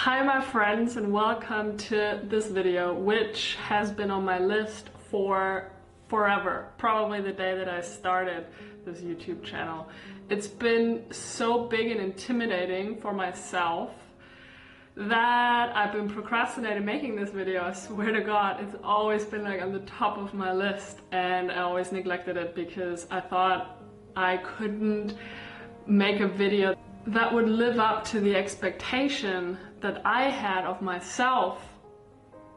Hi my friends, and welcome to this video, which has been on my list for forever, probably the day that I started this YouTube channel. It's been so big and intimidating for myself that I've been procrastinating making this video. I swear to God, it's always been like on the top of my list, and I always neglected it because I thought I couldn't make a video that would live up to the expectation that I had of myself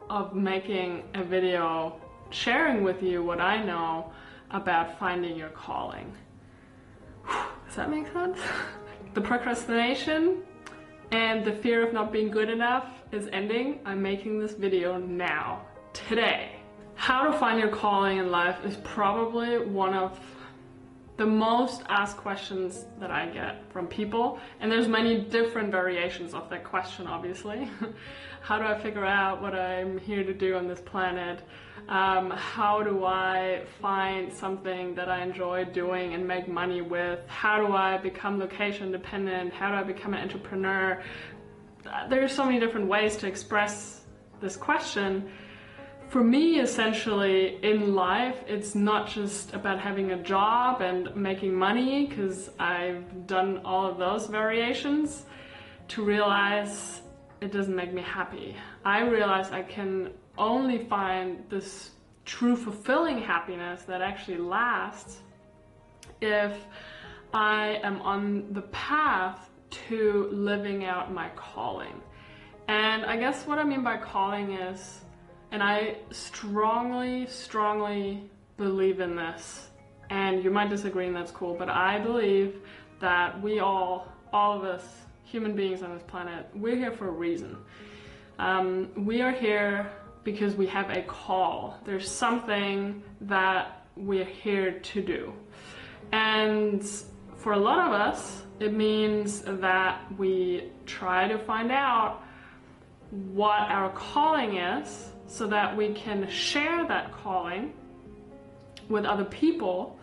of making a video sharing with you what I know about finding your calling. Does that make sense? The procrastination and the fear of not being good enough is ending. I'm making this video now, today. How to find your calling in life is probably one of the most asked questions that I get from people, and there's many different variations of that question, obviously. How do I figure out what I'm here to do on this planet? How do I find something that I enjoy doing and make money with? How do I become location independent? How do I become an entrepreneur? There's so many different ways to express this question. For me, essentially, in life, it's not just about having a job and making money, because I've done all of those variations, to realize it doesn't make me happy. I realize I can only find this true fulfilling happiness that actually lasts if I am on the path to living out my calling. And I guess what I mean by calling is, and I strongly believe in this, and you might disagree and that's cool, but I believe that we all of us, human beings on this planet, we're here for a reason. We are here because we have a call. There's something that we're here to do. And for a lot of us, it means that we try to find out what our calling is, so that we can share that calling with other people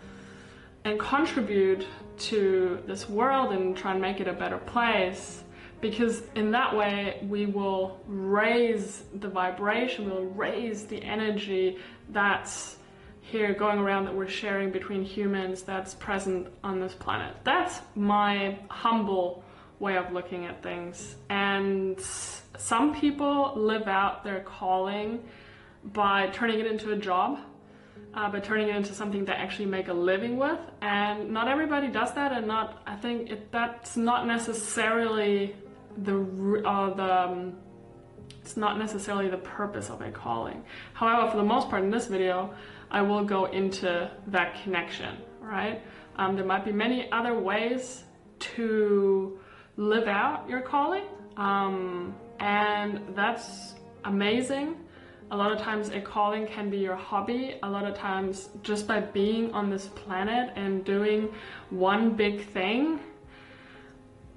and contribute to this world and try and make it a better place. Because in that way, we will raise the vibration, we'll raise the energy that's here going around, that we're sharing between humans, that's present on this planet. That's my humble way of looking at things. And some people live out their calling by turning it into a job, by turning it into something they actually make a living with, and not everybody does that, and I think that's not necessarily it's not necessarily the purpose of a calling. However, for the most part in this video, I will go into that connection, right? There might be many other ways to live out your calling, and that's amazing. A lot of times a calling can be your hobby. A lot of times just by being on this planet and doing one big thing,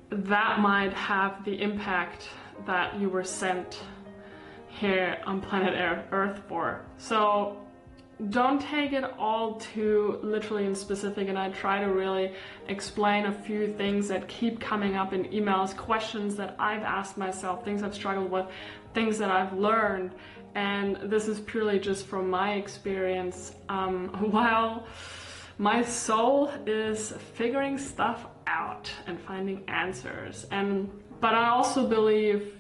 that might have the impact that you were sent here on planet Earth for. So don't take it all too literally and specific, and I try to really explain a few things that keep coming up in emails, questions that I've asked myself, things I've struggled with, things that I've learned, and this is purely just from my experience, while my soul is figuring stuff out and finding answers. But I also believe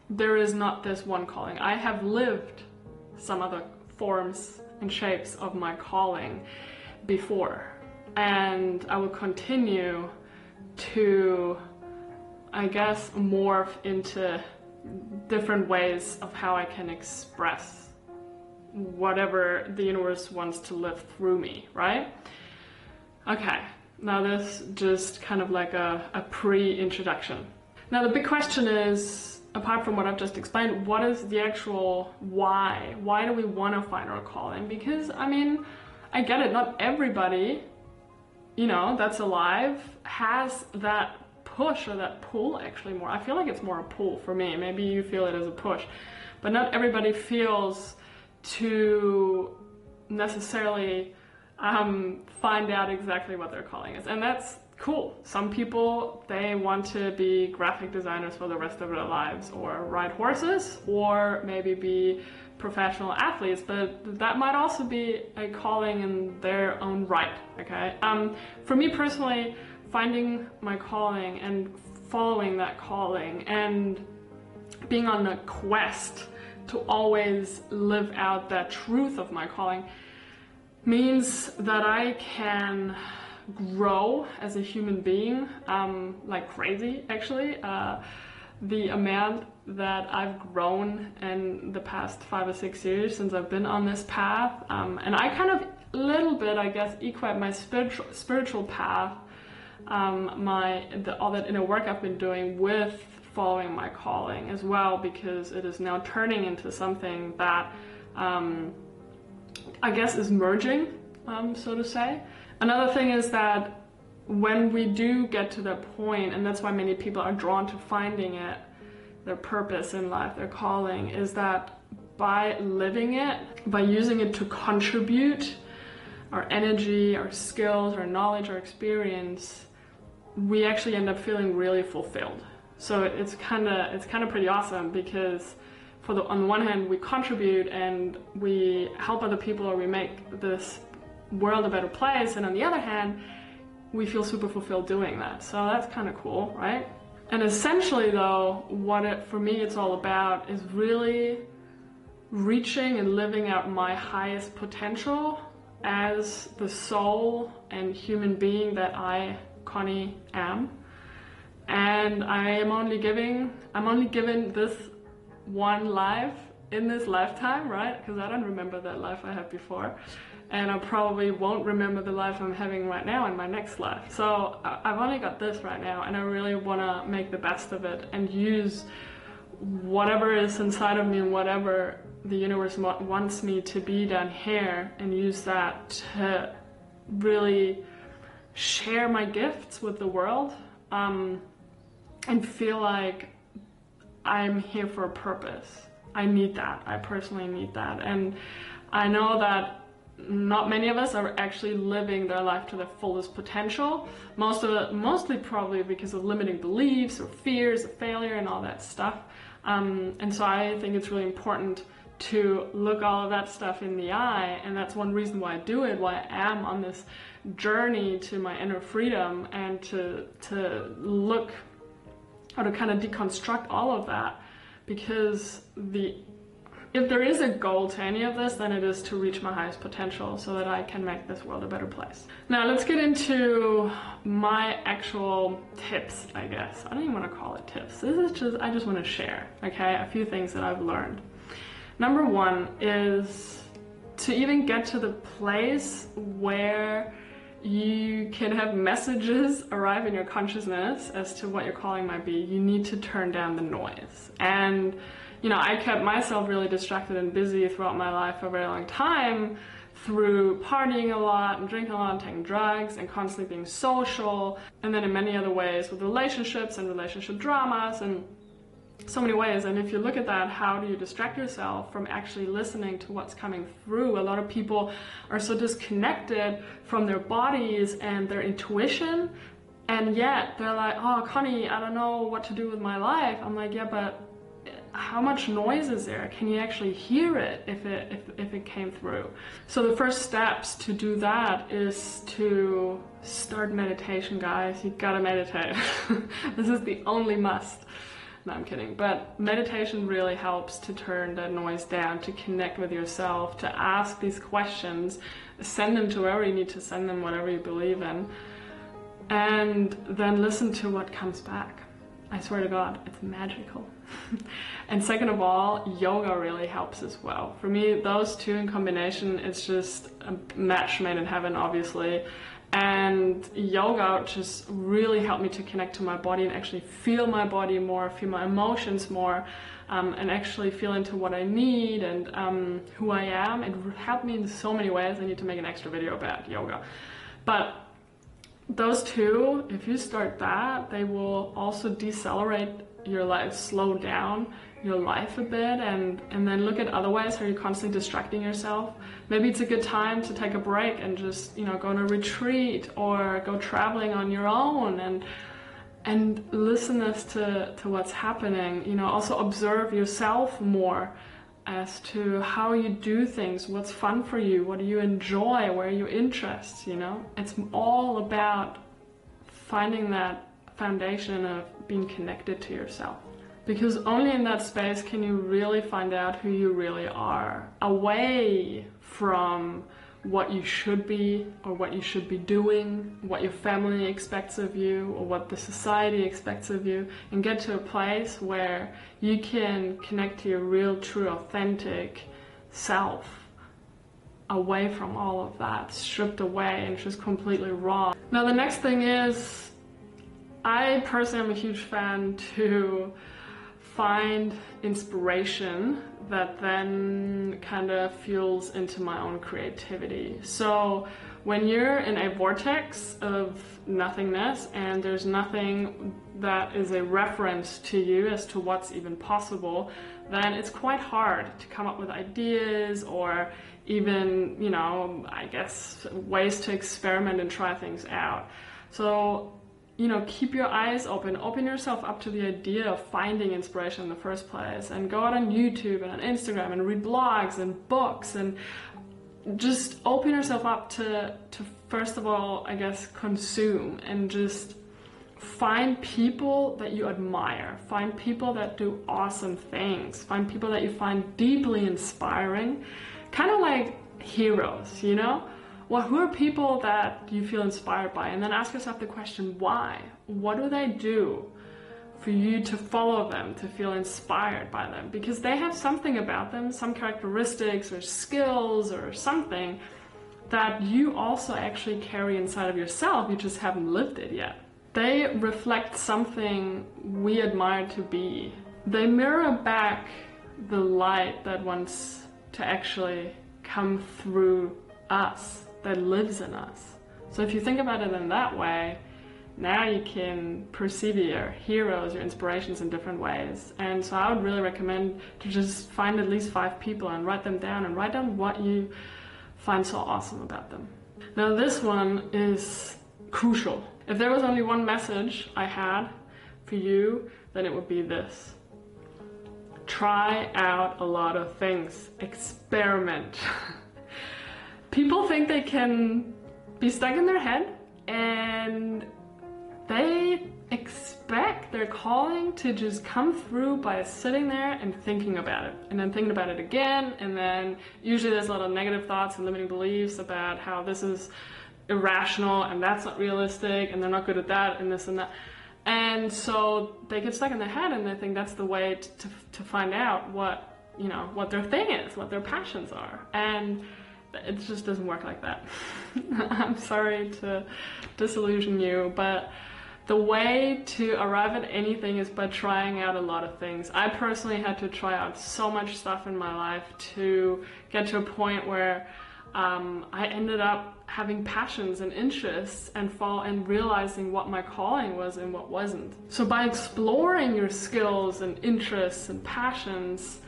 there is not this one calling. I have lived some other forms and shapes of my calling before, and I will continue to, I guess, morph into different ways of how I can express whatever the universe wants to live through me, right? Okay, now this just kind of like a pre-introduction. Now the big question is, apart from what I've just explained, what is the actual why? Why do we want to find our calling? Because, I mean, I get it, not everybody, you know, that's alive has that push or that pull. Actually, more, I feel like it's more a pull for me. Maybe you feel it as a push, but not everybody feels to necessarily find out exactly what their calling is. And that's cool. Some people, they want to be graphic designers for the rest of their lives, or ride horses, or maybe be professional athletes, but that might also be a calling in their own right, okay? For me personally, finding my calling and following that calling and being on a quest to always live out that truth of my calling means that I can grow as a human being like crazy, actually. The amount that I've grown in the past 5 or 6 years since I've been on this path, and I kind of a little bit, I guess, equate my spiritual path, all that inner work I've been doing with following my calling as well, because it is now turning into something that I guess is merging, so to say. Another thing is that when we do get to that point, and that's why many people are drawn to finding it, their purpose in life, their calling, is that by living it, by using it to contribute our energy, our skills, our knowledge, our experience, we actually end up feeling really fulfilled. So it's kind of pretty awesome, because on the one hand we contribute and we help other people, or we make this world a better place, and on the other hand we feel super fulfilled doing that. So that's kind of cool, right? And essentially though, for me it's all about is really reaching and living out my highest potential as the soul and human being that I, Conni, am. And I'm only given this one life in this lifetime, right? Because I don't remember that life I had before. And I probably won't remember the life I'm having right now in my next life. So I've only got this right now, and I really want to make the best of it and use whatever is inside of me and whatever the universe wants me to be down here, and use that to really share my gifts with the world, and feel like I'm here for a purpose. I need that. I personally need that. And I know that not many of us are actually living their life to their fullest potential. Mostly probably because of limiting beliefs or fears of failure and all that stuff. And so I think it's really important to look all of that stuff in the eye, and that's one reason why I do it, why I am on this journey to my inner freedom, and to look how to kind of deconstruct all of that, because if there is a goal to any of this, then it is to reach my highest potential so that I can make this world a better place. Now let's get into my actual tips, I guess. I don't even want to call it tips. I just want to share, okay, a few things that I've learned. Number one is to even get to the place where you can have messages arrive in your consciousness as to what your calling might be, you need to turn down the noise. And you know, I kept myself really distracted and busy throughout my life for a very long time, through partying a lot and drinking a lot and taking drugs and constantly being social, and then in many other ways with relationships and relationship dramas and so many ways. And if you look at that, how do you distract yourself from actually listening to what's coming through? A lot of people are so disconnected from their bodies and their intuition, and yet they're like, oh, Conni, I don't know what to do with my life. I'm like, yeah, but how much noise is there? Can you actually hear it if it came through? So the first steps to do that is to start meditation, guys. You gotta meditate. This is the only must. No, I'm kidding. But meditation really helps to turn that noise down, to connect with yourself, to ask these questions, send them to wherever you need to send them, whatever you believe in, and then listen to what comes back. I swear to God, it's magical. And second of all, yoga really helps as well. For me, those two in combination, it's just a match made in heaven, obviously. And yoga just really helped me to connect to my body and actually feel my body more, feel my emotions more, and actually feel into what I need and who I am. It helped me in so many ways. I need to make an extra video about yoga. But those two, if you start that, they will also decelerate your life, slow down your life a bit, and then look at other ways how you're constantly distracting yourself. Maybe it's a good time to take a break and just, you know, go on a retreat or go traveling on your own and listen as to what's happening. You know, also observe yourself more as to how you do things, what's fun for you, what do you enjoy, where are your interests, you know? It's all about finding that foundation of being connected to yourself. Because only in that space can you really find out who you really are, away from what you should be or what you should be doing, what your family expects of you or what the society expects of you, and get to a place where you can connect to your real, true, authentic self, away from all of that, stripped away and just completely raw. Now the next thing is, I personally am a huge fan to find inspiration that then kind of fuels into my own creativity. So when you're in a vortex of nothingness and there's nothing that is a reference to you as to what's even possible, then it's quite hard to come up with ideas or even, you know, I guess ways to experiment and try things out. So, you know, keep your eyes open, open yourself up to the idea of finding inspiration in the first place, and go out on YouTube and on Instagram and read blogs and books, and just open yourself up to first of all, I guess, consume, and just find people that you admire, find people that do awesome things, find people that you find deeply inspiring, kind of like heroes, you know? Well, who are people that you feel inspired by? And then ask yourself the question, why? What do they do for you to follow them, to feel inspired by them? Because they have something about them, some characteristics or skills or something that you also actually carry inside of yourself. You just haven't lived it yet. They reflect something we admire to be. They mirror back the light that wants to actually come through us, that lives in us. So if you think about it in that way, now you can perceive your heroes, your inspirations in different ways. And so I would really recommend to just find at least 5 people and write them down, and write down what you find so awesome about them. Now this one is crucial. If there was only one message I had for you, then it would be this. Try out a lot of things. Experiment. People think they can be stuck in their head and they expect their calling to just come through by sitting there and thinking about it, and then thinking about it again, and then usually there's a lot of negative thoughts and limiting beliefs about how this is irrational and that's not realistic and they're not good at that and this and that. And so they get stuck in their head and they think that's the way to find out what, you know, what their thing is, what their passions are. And it just doesn't work like that. I'm sorry to disillusion you, but the way to arrive at anything is by trying out a lot of things. I personally had to try out so much stuff in my life to get to a point where I ended up having passions and interests and realizing what my calling was and what wasn't. So by exploring your skills and interests and passions,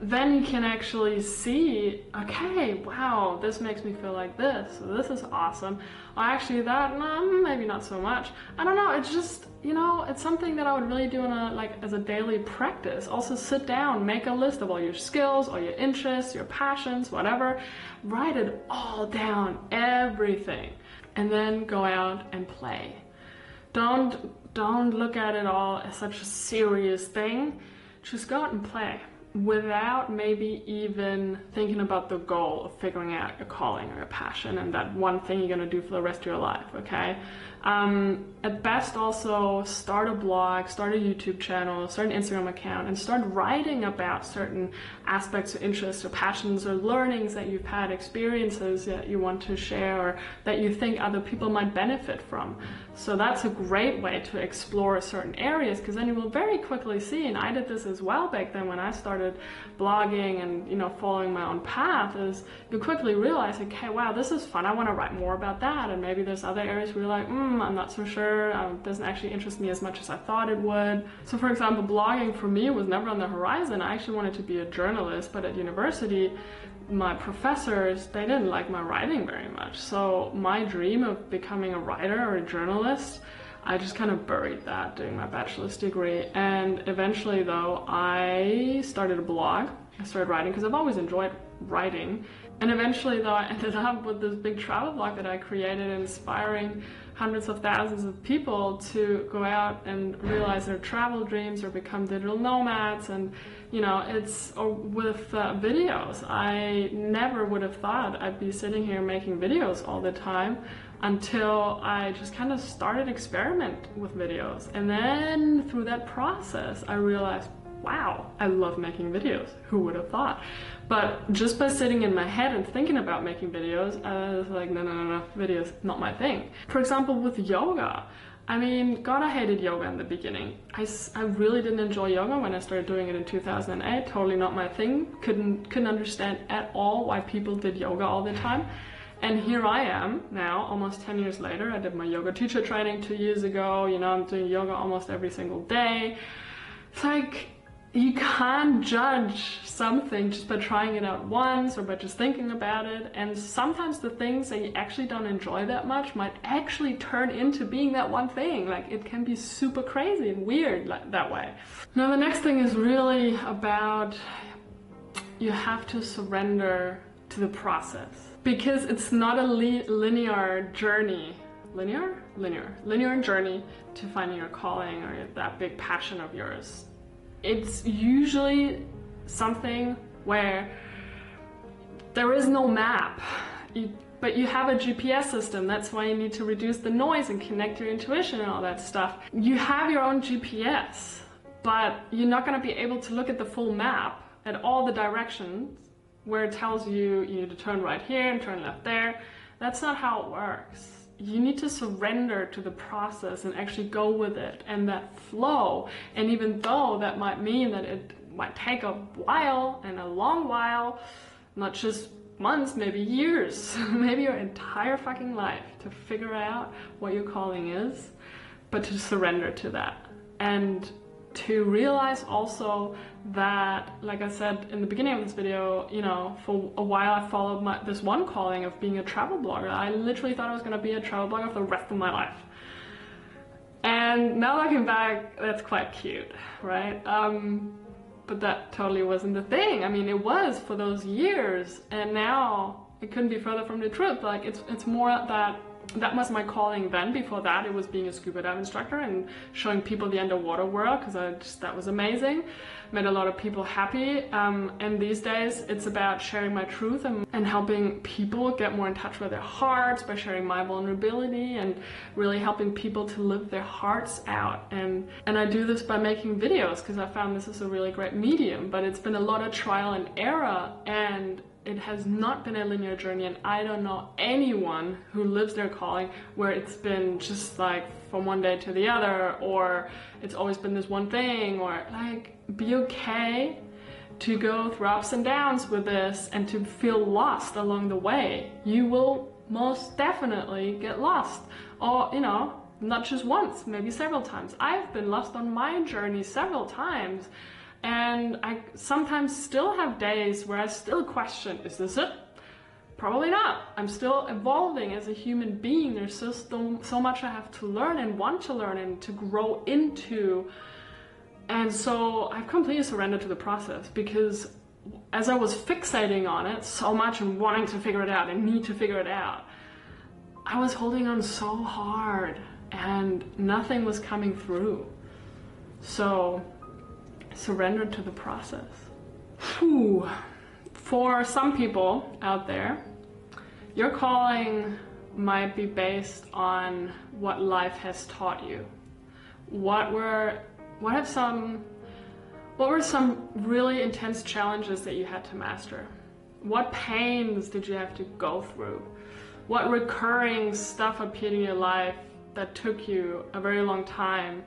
then you can actually see, okay, wow, this makes me feel like this, so this is awesome. Or actually that, no, maybe not so much. I don't know, it's just, you know, it's something that I would really do as a daily practice. Also sit down, make a list of all your skills, all your interests, your passions, whatever. Write it all down, everything. And then go out and play. Don't look at it all as such a serious thing. Just go out and play, without maybe even thinking about the goal of figuring out your calling or your passion and that one thing you're going to do for the rest of your life, okay? At best, also start a blog, start a YouTube channel, start an Instagram account, and start writing about certain aspects or interests or passions or learnings that you've had, experiences that you want to share or that you think other people might benefit from. So that's a great way to explore certain areas, because then you will very quickly see, and I did this as well back then when I started started blogging and, you know, following my own path, is you quickly realize, okay, wow, this is fun. I want to write more about that. And maybe there's other areas where you're like, I'm not so sure. It doesn't actually interest me as much as I thought it would. So for example, blogging for me was never on the horizon. I actually wanted to be a journalist, but at university, my professors, they didn't like my writing very much. So my dream of becoming a writer or a journalist, I just kind of buried that doing my bachelor's degree. And eventually though, I started a blog. I started writing because I've always enjoyed writing. And eventually though, I ended up with this big travel blog that I created, inspiring hundreds of thousands of people to go out and realize their travel dreams or become digital nomads. And you know, it's with videos. I never would have thought I'd be sitting here making videos all the time until I just kind of started experiment with videos. And then through that process, I realized, wow, I love making videos. Who would have thought? But just by sitting in my head and thinking about making videos, I was like, no, videos, not my thing. For example, with yoga, I mean, God, I hated yoga in the beginning. I really didn't enjoy yoga when I started doing it in 2008. Totally not my thing. Couldn't understand at all why people did yoga all the time. And here I am now, almost 10 years later. I did my yoga teacher training 2 years ago. You know, I'm doing yoga almost every single day. It's like, you can't judge something just by trying it out once or by just thinking about it. And sometimes the things that you actually don't enjoy that much might actually turn into being that one thing. Like, it can be super crazy and weird like that way. Now the next thing is really about, you have to surrender to the process, because it's not a linear journey. Linear journey to finding your calling or that big passion of yours. It's usually something where there is no map, but you have a GPS system. That's why you need to reduce the noise and connect your intuition and all that stuff. You have your own GPS, but you're not going to be able to look at the full map at all the directions where it tells you you need to turn right here and turn left there. That's not how it works. You need to surrender to the process and actually go with it and that flow. And even though that might mean that it might take a while and a long while, not just months, maybe years, maybe your entire fucking life to figure out what your calling is, but to surrender to that. And to realize also that, like I said in the beginning of this video, you know, for a while I followed this one calling of being a travel blogger. I literally thought I was going to be a travel blogger for the rest of my life. And now looking back, that's quite cute, right? But that totally wasn't the thing. I mean, it was for those years, and now it couldn't be further from the truth. Like, it's more that was my calling then. Before that, it was being a scuba dive instructor and showing people the underwater world, because that was amazing. Made a lot of people happy. And these days, it's about sharing my truth and helping people get more in touch with their hearts by sharing my vulnerability and really helping people to live their hearts out. And I do this by making videos, because I found this is a really great medium, but it's been a lot of trial and error, and it has not been a linear journey, and I don't know anyone who lives their calling where it's been just like from one day to the other, or it's always been this one thing. Or like, be okay to go through ups and downs with this and to feel lost along the way. You will most definitely get lost, or, you know, not just once, maybe several times. I've been lost on my journey several times. And I sometimes still have days where I still question, is this it? Probably not. I'm still evolving as a human being. There's still so much I have to learn and want to learn and to grow into. And so I've completely surrendered to the process, because as I was fixating on it so much and wanting to figure it out and need to figure it out, I was holding on so hard and nothing was coming through. So surrender to the process. Whew. For some people out there, your calling might be based on what life has taught you. What were some really intense challenges that you had to master? What pains did you have to go through? What recurring stuff appeared in your life that took you a very long time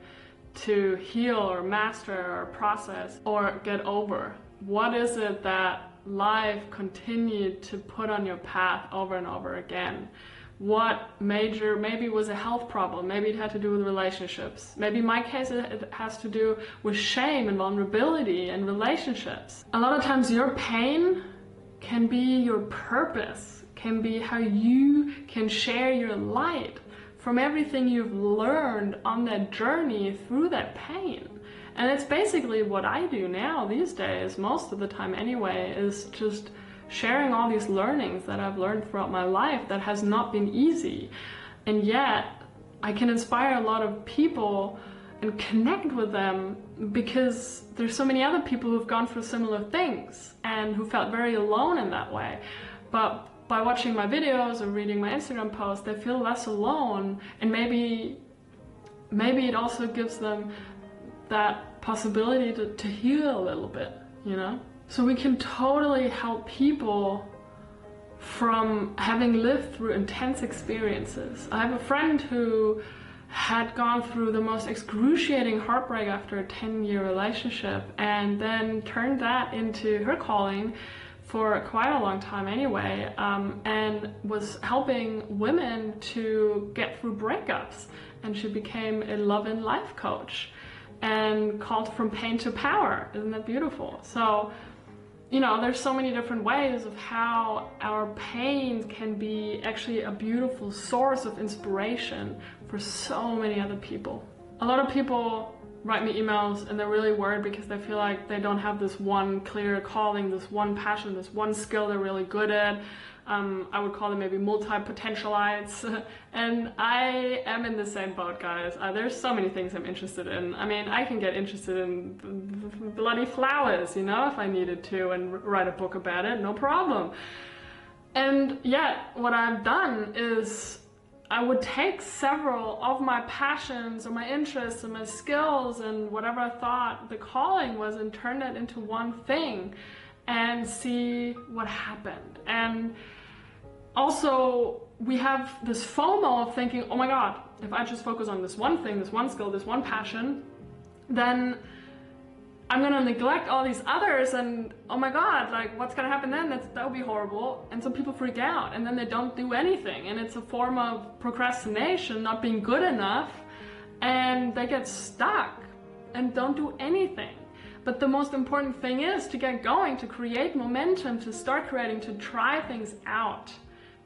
to heal or master or process or get over? What is it that life continued to put on your path over and over again? What major, maybe it was a health problem, maybe it had to do with relationships. Maybe in my case it has to do with shame and vulnerability and relationships. A lot of times your pain can be your purpose, can be how you can share your light from everything you've learned on that journey through that pain. And it's basically what I do now these days, most of the time anyway, is just sharing all these learnings that I've learned throughout my life that has not been easy. And yet I can inspire a lot of people and connect with them because there's so many other people who've gone through similar things and who felt very alone in that way. But by watching my videos or reading my Instagram posts, they feel less alone, and maybe it also gives them that possibility to heal a little bit, you know? So we can totally help people from having lived through intense experiences. I have a friend who had gone through the most excruciating heartbreak after a 10-year relationship and then turned that into her calling for quite a long time anyway, and was helping women to get through breakups. And she became a love and life coach and called from pain to power. Isn't that beautiful? So, you know, there's so many different ways of how our pain can be actually a beautiful source of inspiration for so many other people. A lot of people write me emails and they're really worried because they feel like they don't have this one clear calling, this one passion, this one skill they're really good at. I would call them maybe multi-potentialites. And I am in the same boat, guys. There's so many things I'm interested in. I mean, I can get interested in bloody flowers, you know, if I needed to, and write a book about it, no problem. And yet, what I've done is I would take several of my passions or my interests and my skills and whatever I thought the calling was and turn that into one thing and see what happened. And also, we have this FOMO of thinking, oh my God, if I just focus on this one thing, this one skill, this one passion, then I'm gonna neglect all these others, and oh my God, like what's gonna happen then? That would be horrible. And so people freak out and then they don't do anything, and it's a form of procrastination, not being good enough, and they get stuck and don't do anything. But the most important thing is to get going, to create momentum, to start creating, to try things out,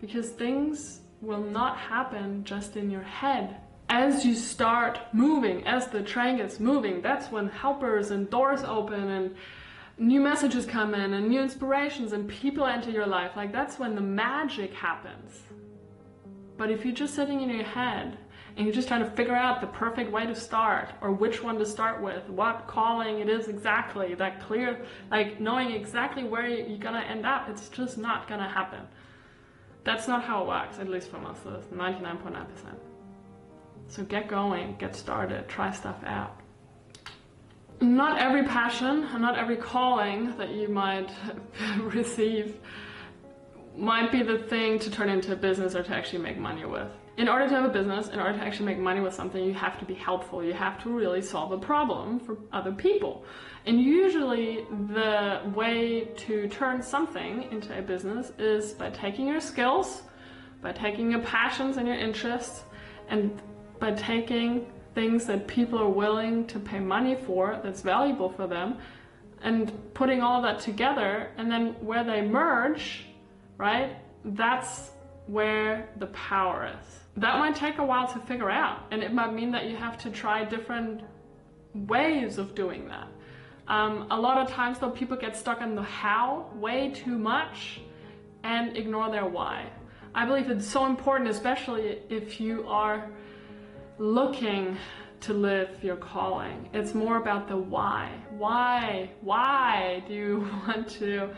because things will not happen just in your head. As you start moving, as the train gets moving, that's when helpers and doors open and new messages come in and new inspirations and people enter your life. Like, that's when the magic happens. But if you're just sitting in your head and you're just trying to figure out the perfect way to start, or which one to start with, what calling it is exactly, that clear, like knowing exactly where you're gonna end up, it's just not gonna happen. That's not how it works, at least for most of us, 99.9%. So get going, get started, try stuff out. Not every passion and not every calling that you might receive might be the thing to turn into a business or to actually make money with. In order to have a business, in order to actually make money with something, you have to be helpful. You have to really solve a problem for other people. And usually the way to turn something into a business is by taking your skills, by taking your passions and your interests, and by taking things that people are willing to pay money for, that's valuable for them, and putting all that together, and then where they merge, right, that's where the power is. That might take a while to figure out, and it might mean that you have to try different ways of doing that. A lot of times though, people get stuck on the how way too much and ignore their why. I believe it's so important, especially if you are looking to live your calling. It's more about the why. Why do you want to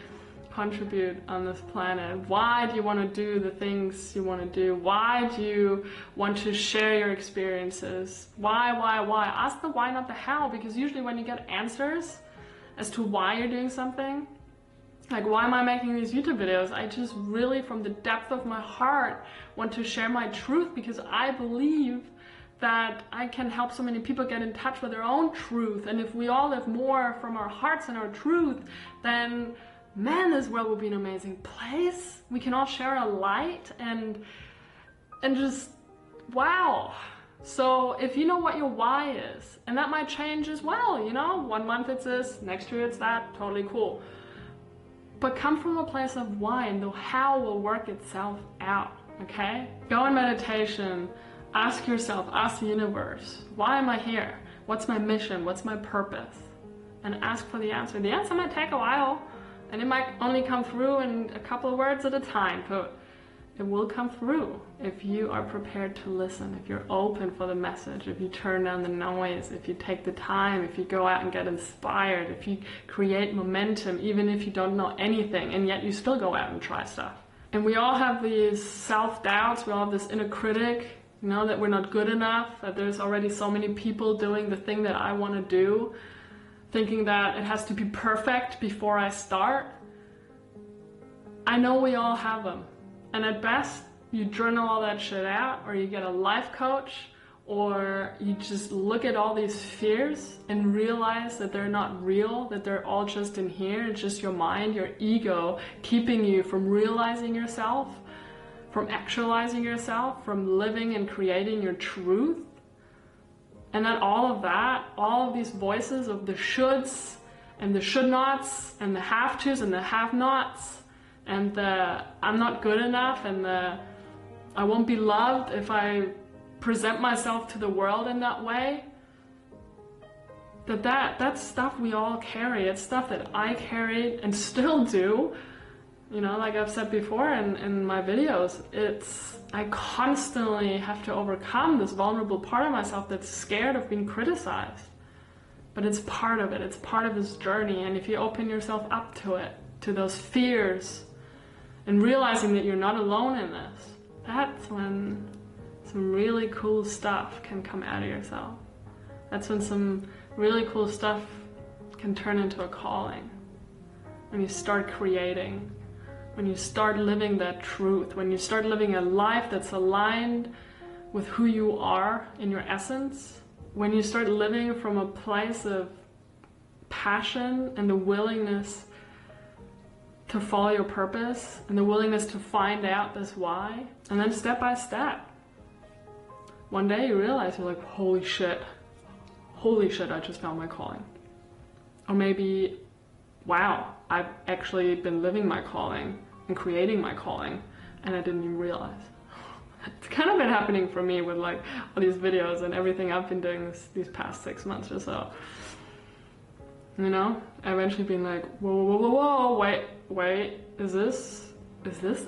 contribute on this planet? Why do you want to do the things you want to do? Why do you want to share your experiences? Why? Ask the why, not the how, because usually when you get answers as to why you're doing something, like, why am I making these YouTube videos? I just really, from the depth of my heart, want to share my truth, because I believe that I can help so many people get in touch with their own truth. And if we all live more from our hearts and our truth, then man, this world will be an amazing place. We can all share a light and just, wow. So if you know what your why is, and that might change as well, you know, 1 month it's this, next year it's that, totally cool. But come from a place of why, and the how will work itself out, okay? Go in meditation, ask yourself, ask the universe, why am I here? What's my mission? What's my purpose? And ask for the answer. The answer might take a while, and it might only come through in a couple of words at a time, but it will come through if you are prepared to listen, if you're open for the message, if you turn down the noise, if you take the time, if you go out and get inspired, if you create momentum, even if you don't know anything, and yet you still go out and try stuff. And we all have these self-doubts, we all have this inner critic, you know, that we're not good enough, that there's already so many people doing the thing that I want to do, thinking that it has to be perfect before I start. I know we all have them. And at best, you journal all that shit out, or you get a life coach, or you just look at all these fears and realize that they're not real, that they're all just in here. It's just your mind, your ego, keeping you from realizing yourself, from actualizing yourself, from living and creating your truth. And that all of that, all of these voices of the shoulds and the should nots and the have tos and the have nots, and the I'm not good enough, and the I won't be loved if I present myself to the world in that way, that's stuff we all carry. It's stuff that I carried and still do, you know, like I've said before in my videos. I constantly have to overcome this vulnerable part of myself that's scared of being criticized, but it's part of it. It's part of this journey. And if you open yourself up to it, to those fears, and realizing that you're not alone in this, that's when some really cool stuff can come out of yourself. That's when some really cool stuff can turn into a calling. When you start creating, when you start living that truth, when you start living a life that's aligned with who you are in your essence, when you start living from a place of passion and the willingness to follow your purpose and the willingness to find out this why, and then step by step, one day you realize, you're like, holy shit, I just found my calling. Or maybe, wow, I've actually been living my calling and creating my calling, and I didn't even realize. It's kind of been happening for me with like all these videos and everything I've been doing these past 6 months or so. You know, I've eventually been like, whoa, wait, is this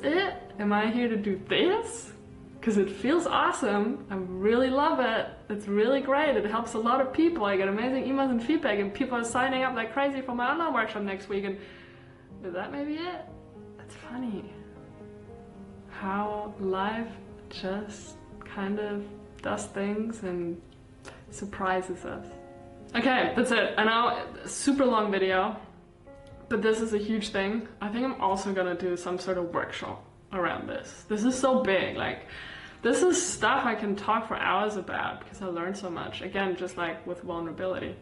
it? Am I here to do this? Because it feels awesome. I really love it. It's really great. It helps a lot of people. I get amazing emails and feedback, and people are signing up like crazy for my online workshop next week. And is that maybe it? It's funny how life just kind of does things and surprises us. Okay, that's it. I know, super long video, but this is a huge thing. I think I'm also gonna do some sort of workshop around this. This is so big, like, this is stuff I can talk for hours about because I learned so much. Again, just like with vulnerability.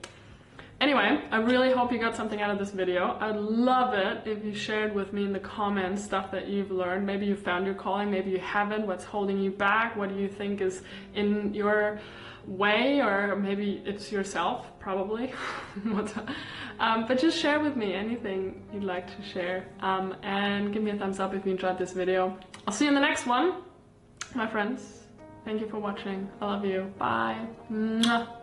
Anyway, I really hope you got something out of this video. I'd love it if you shared with me in the comments stuff that you've learned. Maybe you found your calling, maybe you haven't. What's holding you back? What do you think is in your way, or maybe it's yourself, probably. But just share with me anything you'd like to share, and give me a thumbs up if you enjoyed this video. I'll see you in the next one, my friends. Thank you for watching. I love you. Bye. Mwah.